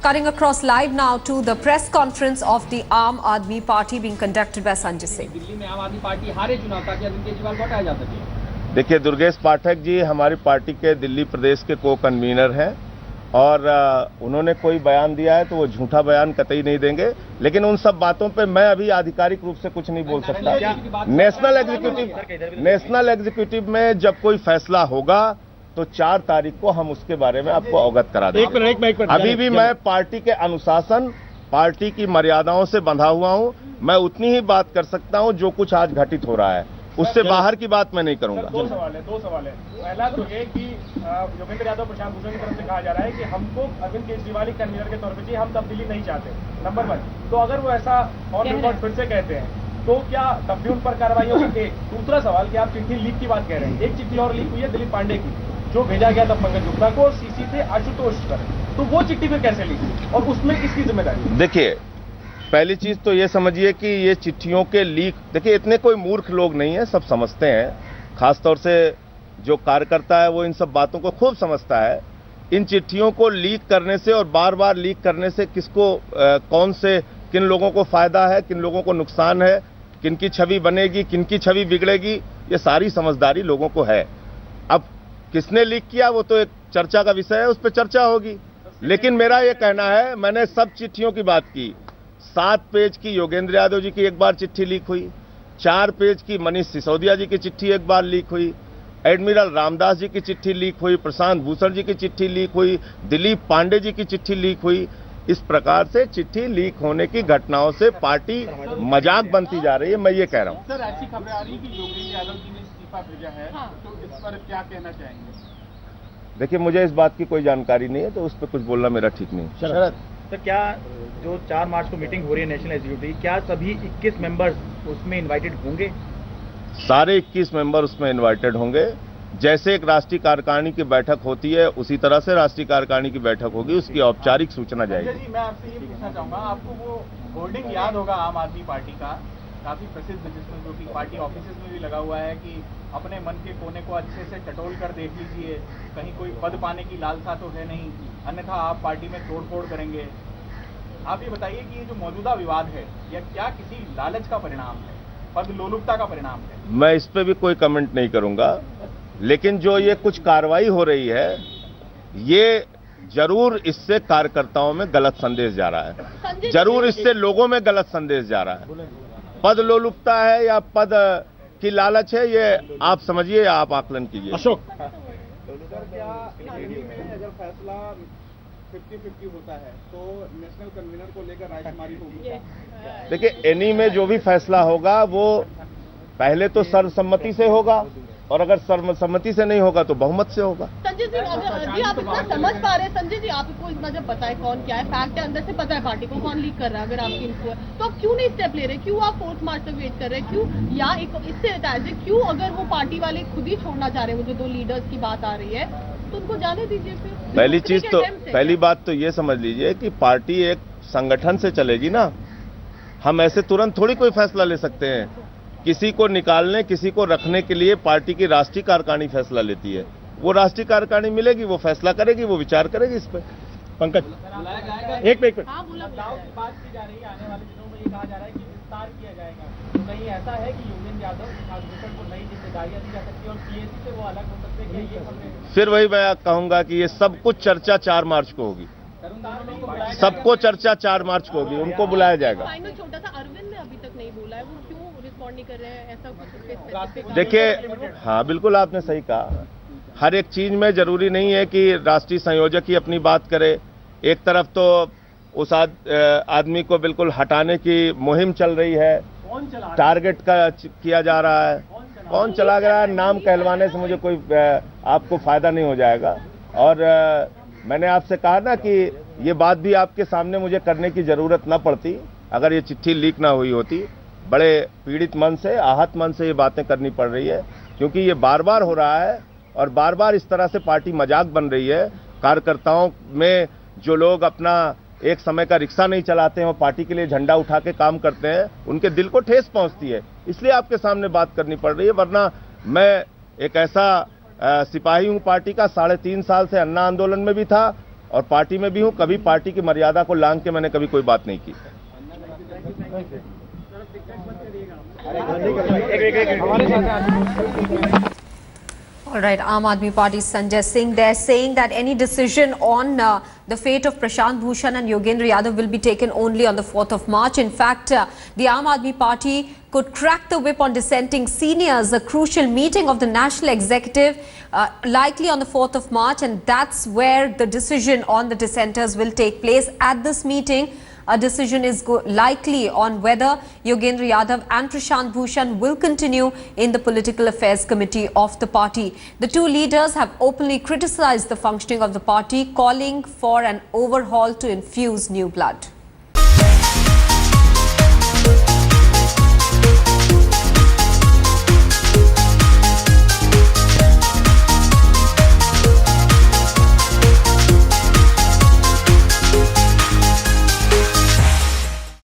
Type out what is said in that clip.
Cutting across live now to the press conference of the Aam Aadmi Party being conducted by Sanjay Singh. Delhi में आम आदमी party हारे चुनाव ताकि अरविंद केजरीवाल को हटाया जा सके। देखिए, दुर्गेश पाठक जी हमारी पार्टी के दिल्ली प्रदेश के को कन्वीनर हैं और उन्होंने कोई बयान दिया है तो वो झूठा बयान कतई नहीं देंगे, लेकिन उन सब बातों पे मैं अभी आधिकारिक रूप से कुछ नहीं बोल सकता। नेशनल एग्जीक्यूटिव में जब कोई फैसला होगा तो 4 तारीख को हम उसके बारे में आपको अवगत करा देंगे। अभी भी मैं पार्टी के अनुशासन, पार्टी की मर्यादाओं से बंधा हुआ हूं। मैं उतनी ही बात कर सकता हूं जो कुछ आज घटित हो रहा है, उससे बाहर की बात मैं नहीं करूंगा। दो सवाल है। पहला तो ये कि योगेंद्र यादव, प्रशांत भूषण की तरफ से कहा जा रहा है कि हमको अरविंद केजरीवाल कन्वीनर के तौर पर चाहिए, हम तब्दीली नहीं चाहते। नंबर 1। तो अगर वो ऐसा ऑन रिकॉर्ड फिर से कहते हैं तो क्या तब भी उन पर कार्रवाई होगी? दूसरा सवाल कि आप चिट्ठी लीक की बात कह रहे हैं, एक चिट्ठी और लीक हुई है दिलीप पांडे की, जो भेजा गया था पंकज गुप्ता को और सीसी थे आशुतोष पर, तो वो चिट्ठी फिर कैसे लीक हुई और उसमें किसकी जिम्मेदारी? देखिए, पहली चीज तो ये समझिए कि ये चिट्ठियों के लीक, देखिए इतने कोई मूर्ख लोग नहीं है, सब समझते हैं। खासतौर से जो कार्यकर्ता है वो इन सब बातों को खूब समझता है। इन चिट्ठियों को लीक करने से और बार बार लीक करने से किसको कौन से किन लोगों को फायदा है, किन लोगों को नुकसान है, किन की छवि बनेगी, किन की छवि बिगड़ेगी, ये सारी समझदारी लोगों को है। अब किसने लीक किया वो तो एक चर्चा का विषय है, उस पर चर्चा होगी। लेकिन मेरा ये कहना है, मैंने सब चिट्ठियों की बात की। 7 पेज की योगेंद्र यादव जी की एक बार चिट्ठी लीक हुई, 4 पेज की मनीष सिसोदिया जी की चिट्ठी एक बार लीक हुई, एडमिरल रामदास जी की चिट्ठी लीक हुई, प्रशांत भूषण जी की चिट्ठी लीक हुई, दिलीप पांडे जी की चिट्ठी लीक हुई। इस प्रकार से चिट्ठी लीक होने की घटनाओं से पार्टी मजाक बनती जा रही है, मैं ये कह रहा हूं। सर, ऐसी खबरें आ रही है कि योगेंद्र यादव जी ने इस्तीफा भेजा है, तो इस पर क्या कहना चाहेंगे? देखिए, मुझे इस बात की कोई जानकारी नहीं है, तो उस पर कुछ बोलना मेरा ठीक नहीं। शरद, तो क्या जो 4 मार्च को मीटिंग हो रही है नेशनल एग्जीक्यूटिव, क्या सभी 21 मेंबर्स उसमें इनवाइटेड होंगे? सारे 21 मेंबर उसमें इनवाइटेड होंगे। जैसे एक राष्ट्रीय कार्यकारिणी की बैठक होती है उसी तरह से राष्ट्रीय कार्यकारिणी की बैठक होगी, उसकी औपचारिक सूचना जाएगी। जी, मैं आपसे ये पूछना चाहूंगा, आपको वो होर्डिंग याद होगा आम आदमी पार्टी का, काफी प्रसिद्ध, जिसमें जो कि पार्टी ऑफिसेज में भी लगा हुआ है कि अपने मन के कोने को अच्छे से टटोल कर देख लीजिए, कहीं कोई पद पाने की लालसा तो है नहीं, अन्यथा आप पार्टी में तोड़फोड़ करेंगे। आप ये बताइए कि ये जो मौजूदा विवाद है, यह क्या किसी लालच का परिणाम है, पद लोलुपता का परिणाम है? मैं इस पे भी कोई कमेंट नहीं करूंगा, लेकिन जो ये कुछ कार्रवाई हो रही है, ये जरूर इससे कार्यकर्ताओं में गलत संदेश जा रहा है, जरूर इससे लोगों में गलत संदेश जा रहा है। पद लोलुपता है या पद की लालच है, ये आप समझिए या आप आकलन कीजिए। अशोक, क्या दिल्ली में अगर फैसला 50-50 होता है तो नेशनल कन्वीनर को लेकर रायशुमारी होगी? देखिए, एनी में जो भी फैसला होगा वो पहले तो सर्वसम्मति से होगा, और अगर सर्वसम्मति से नहीं होगा तो बहुमत से होगा। संजय जी, अगर जी आप इतना समझ पा रहे हैं, संजय जी आपको इतना जब पता है कौन क्या है, फैक्ट है, अंदर से पता है पार्टी को कौन लीक कर रहा है, अगर आपकी इनको है तो आप क्यों नहीं स्टेप ले रहे? क्यों आप 4 मार्च तक वेट कर रहे हैं? क्यों, या इससे एज क्यों, अगर वो पार्टी वाले खुद ही छोड़ना चाह रहे हैं, वो जो 2 लीडर्स की बात आ रही है, तो उनको जाने दीजिए फिर। पहली बात तो ये समझ लीजिए कि पार्टी एक संगठन से चलेगी ना। हम ऐसे तुरंत थोड़ी कोई फैसला ले सकते हैं। किसी को निकालने, किसी को रखने के लिए पार्टी की राष्ट्रीय कार्यकारिणी फैसला लेती है। वो राष्ट्रीय कार्यकारिणी मिलेगी, वो फैसला करेगी, वो विचार करेगी इस पर। पंकज, एक मिनट। बदलाव की बात की जा रही है, आने वाले दिनों में ये कहा जा रहा है कि विस्तार किया जाएगा, तो कहीं ऐसा है कि योगेंद्र यादव, प्रशांत भूषण को नई जिम्मेदारियां दी जा सकती है और पीएसी से वो अलग हो सकते हैं? ये खबरें फिर वही मैं कहूंगा कि ये सब कुछ चर्चा 4 मार्च को होगी, सबको चर्चा 4 मार्च को होगी, उनको बुलाया जाएगा। फाइनल छोटा सा, अरविंद ने अभी तक नहीं बोला है, वो क्यों रिस्पॉन्ड नहीं कर रहे हैं? ऐसा कुछ देखिए, हाँ बिल्कुल आपने सही कहा, हर एक चीज में जरूरी नहीं है कि राष्ट्रीय संयोजक ही अपनी बात करे। एक तरफ तो उस आदमी को बिल्कुल हटाने की मुहिम चल रही है, टारगेट का किया जा रहा है। कौन चला रहा है, नाम कहलवाने से मुझे कोई आपको फायदा नहीं हो जाएगा। और मैंने आपसे कहा ना कि ये बात भी आपके सामने मुझे करने की जरूरत न पड़ती अगर ये चिट्ठी लीक ना हुई होती। बड़े पीड़ित मन से, आहत मन से ये बातें करनी पड़ रही है, क्योंकि ये बार बार हो रहा है और बार बार इस तरह से पार्टी मजाक बन रही है। कार्यकर्ताओं में जो लोग अपना एक समय का रिक्शा नहीं चलाते हैं, वो पार्टी के लिए झंडा उठा के काम करते हैं, उनके दिल को ठेस पहुंचती है, इसलिए आपके सामने बात करनी पड़ रही है। वरना मैं एक ऐसा सिपाही हूं पार्टी का, 3.5 साल से अन्ना आंदोलन में भी था, और पार्टी में भी हूं, कभी पार्टी की मर्यादा को लांघ के मैंने कभी कोई बात नहीं की। All right, Aam Aadmi Party Sanjay Singh, they're saying that any decision on the fate of Prashant Bhushan and Yogendra Yadav will be taken only on the 4th of March. In fact, the Aam Aadmi Party could crack the whip on dissenting seniors, a crucial meeting of the National Executive likely on the 4th of March, and that's where the decision on the dissenters will take place. At this meeting, a decision is likely on whether Yogendra Yadav and Prashant Bhushan will continue in the Political Affairs Committee of the party. The two leaders have openly criticized the functioning of the party, calling for an overhaul to infuse new blood.